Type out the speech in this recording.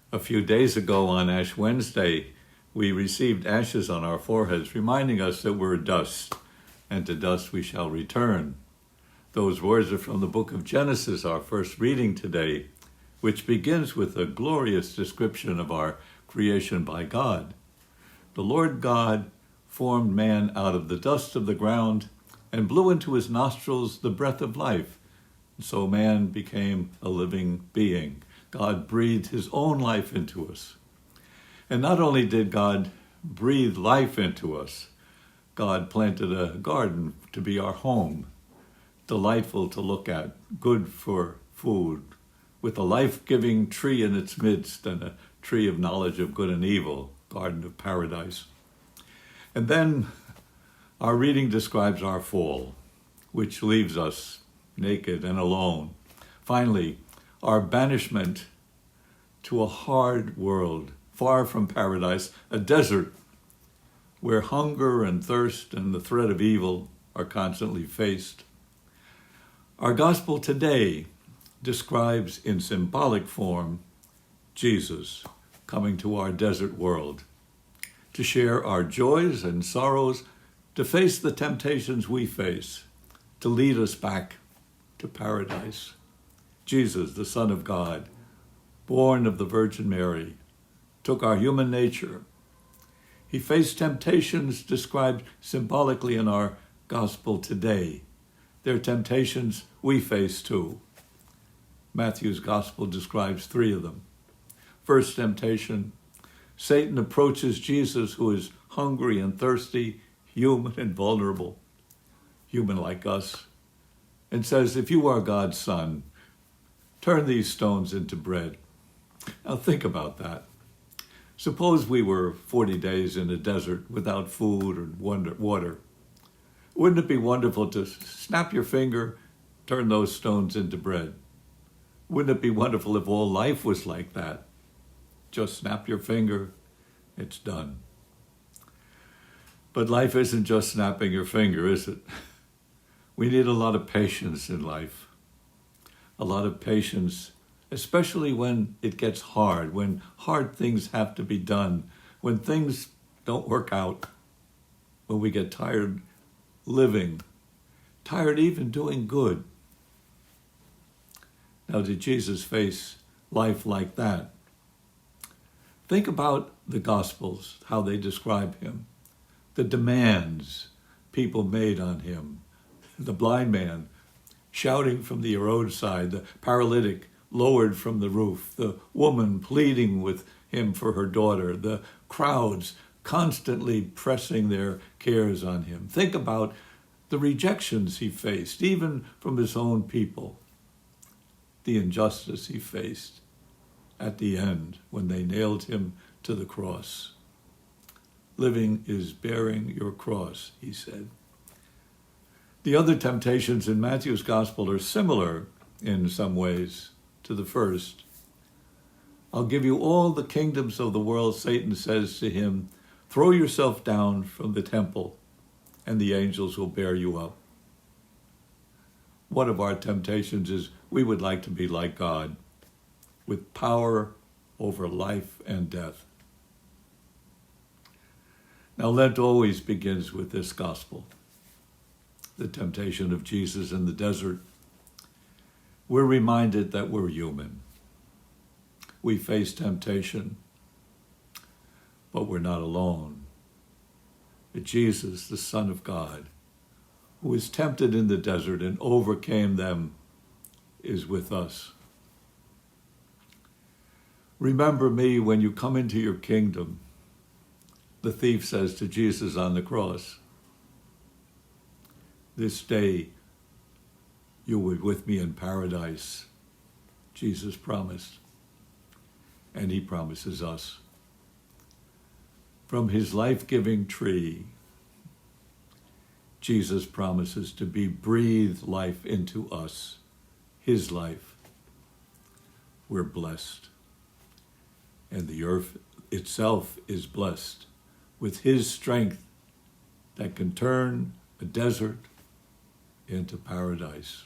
A few days ago on Ash Wednesday, we received ashes on our foreheads, reminding us that we're dust, and to dust we shall return. Those words are from the book of Genesis, our first reading today, which begins with a glorious description of our creation by God. The Lord God formed man out of the dust of the ground and blew into his nostrils the breath of life. So man became a living being. God breathed his own life into us. And not only did God breathe life into us, God planted a garden to be our home, delightful to look at, good for food, with a life-giving tree in its midst and a tree of knowledge of good and evil, garden of paradise. And then our reading describes our fall, which leaves us naked and alone. Finally, our banishment to a hard world, far from paradise, a desert where hunger and thirst and the threat of evil are constantly faced. Our gospel today describes in symbolic form Jesus coming to our desert world to share our joys and sorrows, to face the temptations we face, to lead us back to paradise. Jesus, the Son of God, born of the Virgin Mary, took our human nature. He faced temptations described symbolically in our gospel today. They're temptations we face too. Matthew's gospel describes 3 of them. First temptation, Satan approaches Jesus, who is hungry and thirsty, human and vulnerable, human like us, and says, if you are God's son, turn these stones into bread. Now think about that. Suppose we were 40 days in a desert without food or water. Wouldn't it be wonderful to snap your finger, turn those stones into bread? Wouldn't it be wonderful if all life was like that? Just snap your finger, it's done. But life isn't just snapping your finger, is it? We need a lot of patience in life. A lot of patience, especially when it gets hard, when hard things have to be done, when things don't work out, when we get tired living, tired even doing good. Now, did Jesus face life like that? Think about the Gospels, how they describe him, the demands people made on him, the blind man shouting from the roadside, the paralytic lowered from the roof, the woman pleading with him for her daughter, the crowds constantly pressing their cares on him. Think about the rejections he faced, even from his own people, the injustice he faced at the end when they nailed him to the cross. Living is bearing your cross, he said. The other temptations in Matthew's gospel are similar in some ways to the first. I'll give you all the kingdoms of the world, Satan says to him. Throw yourself down from the temple, and the angels will bear you up. One of our temptations is we would like to be like God, with power over life and death. Now, Lent always begins with this gospel, the temptation of Jesus in the desert. We're reminded that we're human. We face temptation, but we're not alone. Jesus, the Son of God, who was tempted in the desert and overcame them, is with us. Remember me when you come into your kingdom, the thief says to Jesus on the cross. This day you will be with me in paradise, Jesus promised, and he promises us. From his life-giving tree, Jesus promises to be breathed life into us, his life. We're blessed. And the earth itself is blessed with his strength that can turn a desert into paradise.